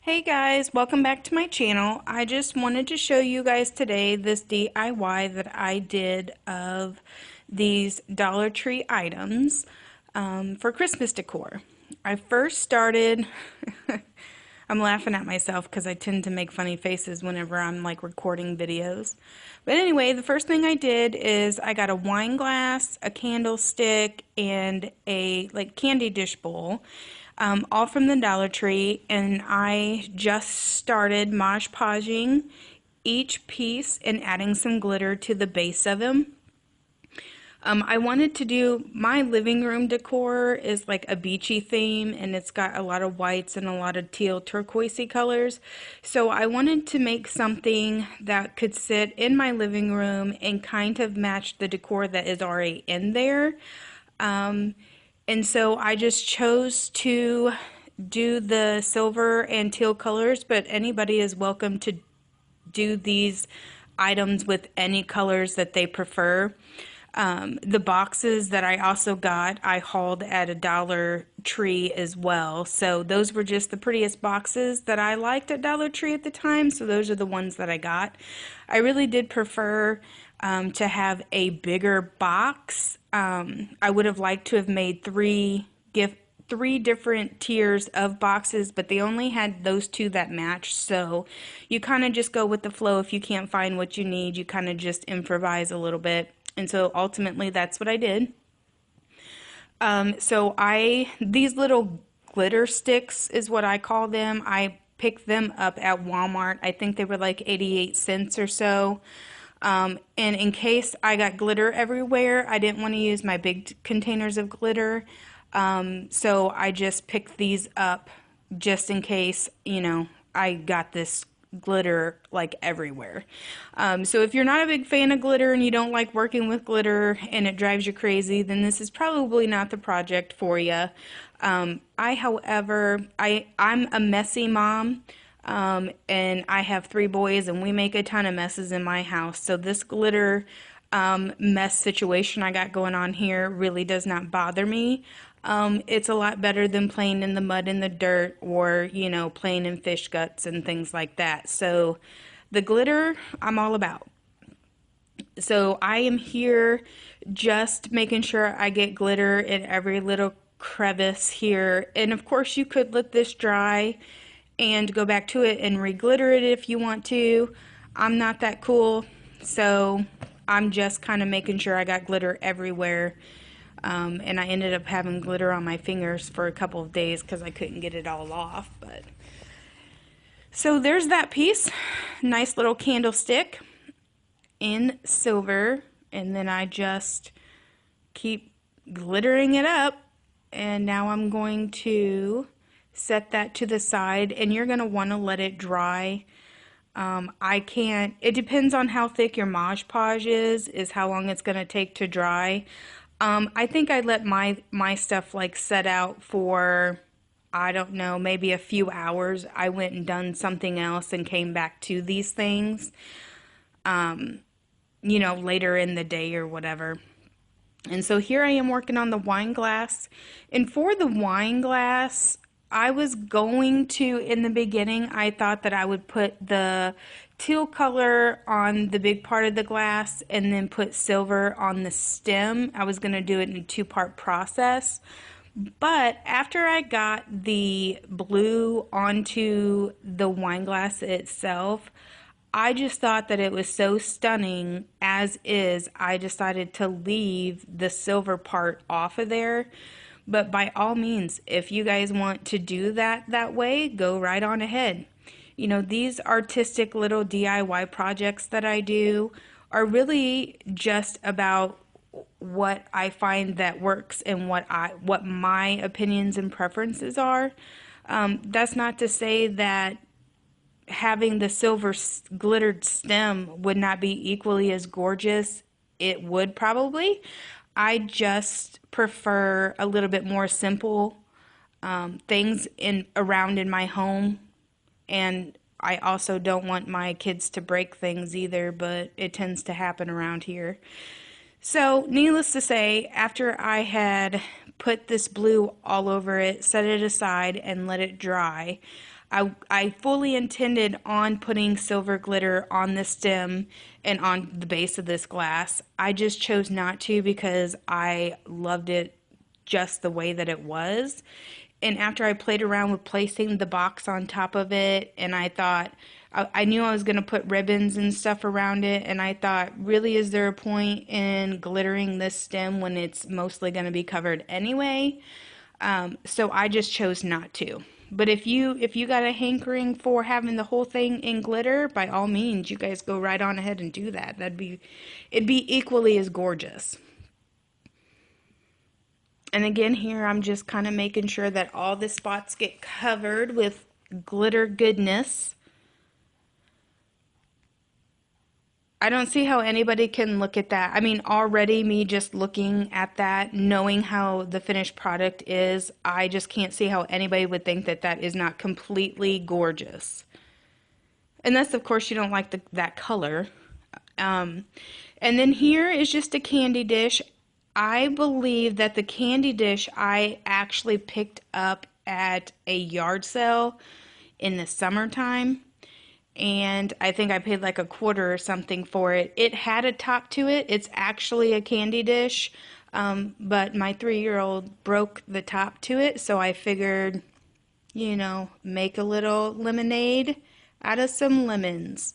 Hey guys, welcome back to my channel. I just wanted to show you guys today this DIY that I did of these Dollar Tree items for Christmas decor. I first started, I'm laughing at myself because I tend to make funny faces whenever I'm like recording videos. But anyway, the first thing I did is I got a wine glass, a candlestick, and a like candy dish bowl. All from the Dollar Tree, and I just started Mod Podging each piece and adding some glitter to the base of them. I wanted to do my living room decor is like a beachy theme, and it's got a lot of whites and a lot of teal turquoisey colors. So I wanted to make something that could sit in my living room and kind of match the decor that is already in there. And so I just chose to do the silver and teal colors, but anybody is welcome to do these items with any colors that they prefer. The boxes that I also got, I hauled at a Dollar Tree as well. So those were just the prettiest boxes that I liked at Dollar Tree at the time. So those are the ones that I got. I really did prefer to have a bigger box. I would have liked to have made three different tiers of boxes, but they only had those two that matched. So you kind of just go with the flow. If you can't find what you need, you kind of just improvise a little bit. And so ultimately that's what I did. These little glitter sticks is what I call them. I picked them up at Walmart. I think they were like 88 cents or so. And in case I got glitter everywhere, I didn't want to use my big containers of glitter. So I just picked these up just in case, I got this glitter like everywhere. So if you're not a big fan of glitter and you don't like working with glitter and it drives you crazy, then this is probably not the project for you. However, I'm a messy mom. And I have 3 boys, and we make a ton of messes in my house. So this glitter mess situation I got going on here really does not bother me. It's a lot better than playing in the mud and the dirt, or, playing in fish guts and things like that. So the glitter, I'm all about. So I am here just making sure I get glitter in every little crevice here. And of course you could let this dry and go back to it and re-glitter it if you want to. I'm not that cool, so I'm just kind of making sure I got glitter everywhere. And I ended up having glitter on my fingers for a couple of days because I couldn't get it all off. But so there's that piece. Nice little candlestick in silver, and then I just keep glittering it up. And now I'm going to set that to the side, and you're going to want to let it dry. It depends on how thick your Mod Podge is how long it's going to take to dry. I think I let my stuff like set out for, I don't know, maybe a few hours. I went and done something else and came back to these things, later in the day or whatever. And so here I am working on the wine glass. And for the wine glass, I was going to, in the beginning, I thought that I would put the teal color on the big part of the glass and then put silver on the stem. I was going to do it in a 2-part process. But after I got the blue onto the wine glass itself, I just thought that it was so stunning as is. I decided to leave the silver part off of there. But by all means, if you guys want to do that way, go right on ahead. These artistic little DIY projects that I do are really just about what I find that works and what my opinions and preferences are. That's not to say that having the silver glittered stem would not be equally as gorgeous. It would probably. I just prefer a little bit more simple things around in my home, and I also don't want my kids to break things either, but it tends to happen around here. So needless to say, after I had put this blue all over it, set it aside, and let it dry, I fully intended on putting silver glitter on the stem and on the base of this glass. I just chose not to because I loved it just the way that it was. And after I played around with placing the box on top of it, and I thought, I knew I was going to put ribbons and stuff around it, and I thought, really, is there a point in glittering this stem when it's mostly going to be covered anyway? So I just chose not to. But if you got a hankering for having the whole thing in glitter, by all means, you guys go right on ahead and do that. It'd be equally as gorgeous. And again, here I'm just kind of making sure that all the spots get covered with glitter goodness. I don't see how anybody can look at that. I mean, already me just looking at that, knowing how the finished product is, I just can't see how anybody would think that that is not completely gorgeous. Unless, of course, you don't like that color. And then here is just a candy dish. I believe that the candy dish I actually picked up at a yard sale in the summertime. And I think I paid like $1 or something for it. It had a top to it. It's actually a candy dish, but my 3-year-old broke the top to it, so I figured, make a little lemonade out of some lemons.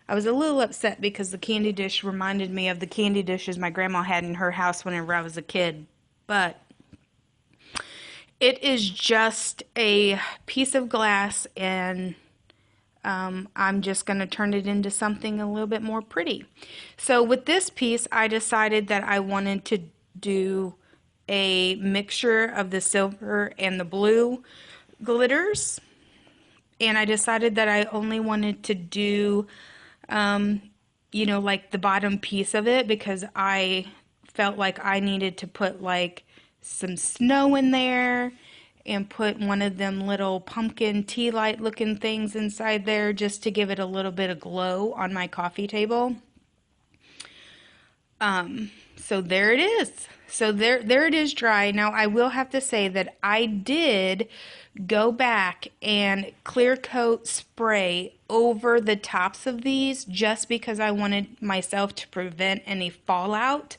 I was a little upset because the candy dish reminded me of the candy dishes my grandma had in her house whenever I was a kid, but it is just a piece of glass, and I'm just going to turn it into something a little bit more pretty. So with this piece, I decided that I wanted to do a mixture of the silver and the blue glitters. And I decided that I only wanted to do, like the bottom piece of it, because I felt like I needed to put like some snow in there and put one of them little pumpkin tea light looking things inside there just to give it a little bit of glow on my coffee table. So there it is. So there it is dry. Now I will have to say that I did go back and clear coat spray over the tops of these just because I wanted myself to prevent any fallout.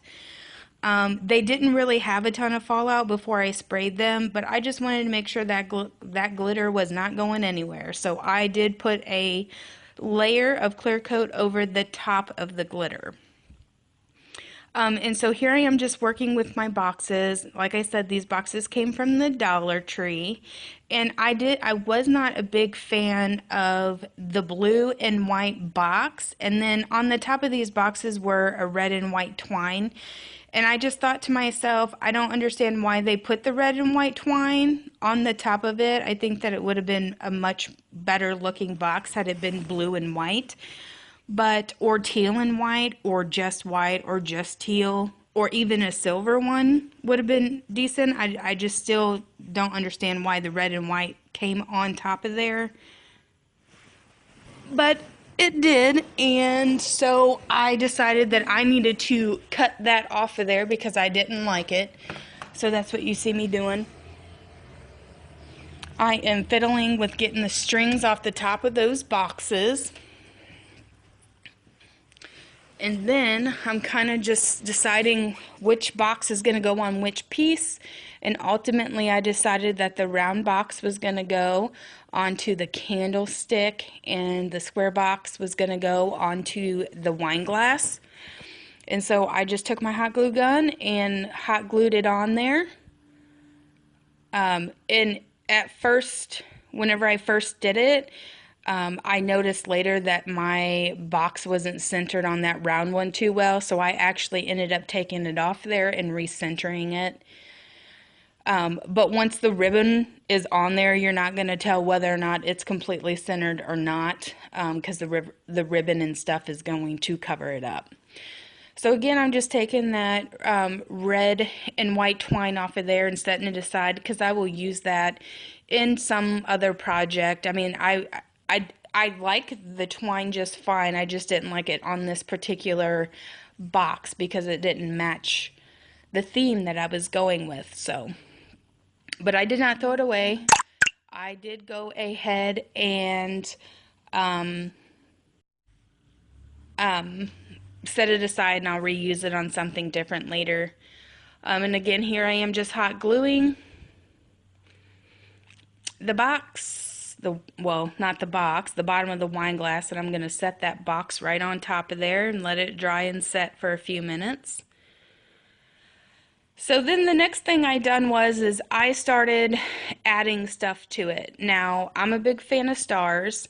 They didn't really have a ton of fallout before I sprayed them, but I just wanted to make sure that that glitter was not going anywhere. So I did put a layer of clear coat over the top of the glitter. And so here I am just working with my boxes. Like I said, these boxes came from the Dollar Tree, and I was not a big fan of the blue and white box, and then on the top of these boxes were a red and white twine. And I just thought to myself, I don't understand why they put the red and white twine on the top of it. I think that it would have been a much better looking box had it been blue and white, or teal and white, or just teal, or even a silver one would have been decent. I just still don't understand why the red and white came on top of there. But it did, and so I decided that I needed to cut that off of there because I didn't like it. So that's what you see me doing. I am fiddling with getting the strings off the top of those boxes. And then I'm kind of just deciding which box is going to go on which piece. And ultimately I decided that the round box was going to go onto the candlestick and the square box was going to go onto the wine glass. And so I just took my hot glue gun and hot glued it on there. And at first, whenever I first did it, I noticed later that my box wasn't centered on that round one too well, so I actually ended up taking it off there and recentering it. But once the ribbon is on there, you're not going to tell whether or not it's completely centered or not, because the ribbon and stuff is going to cover it up. So again, I'm just taking that red and white twine off of there and setting it aside because I will use that in some other project. I mean, I like the twine just fine. I just didn't like it on this particular box because it didn't match the theme that I was going with. So, but I did not throw it away. I did go ahead and um, um, set it aside, and I'll reuse it on something different later. And again, here I am just hot gluing the box, well, not the box, the bottom of the wine glass, and I'm going to set that box right on top of there and let it dry and set for a few minutes. So then the next thing I done is I started adding stuff to it. Now, I'm a big fan of stars,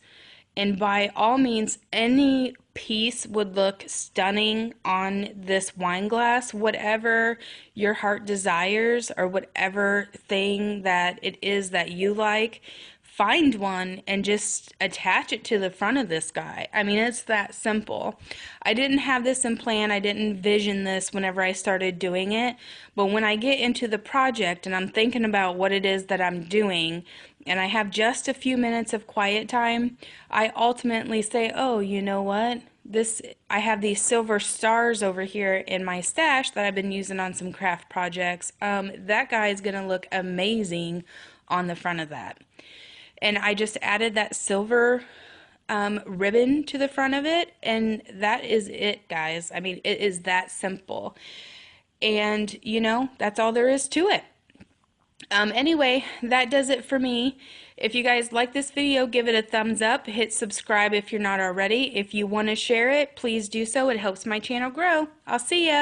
and by all means, any piece would look stunning on this wine glass, whatever your heart desires or whatever thing that it is that you like. Find one and just attach it to the front of this guy. I mean, it's that simple. I didn't have this in plan. I didn't envision this whenever I started doing it. But when I get into the project and I'm thinking about what it is that I'm doing, and I have just a few minutes of quiet time, I ultimately say, oh, you know what? I have these silver stars over here in my stash that I've been using on some craft projects. That guy is going to look amazing on the front of that. And I just added that silver ribbon to the front of it, and that is it, guys. I mean, it is that simple. And, you know, that's all there is to it. Anyway, that does it for me. If you guys like this video, give it a thumbs up. Hit subscribe if you're not already. If you want to share it, please do so. It helps my channel grow. I'll see ya.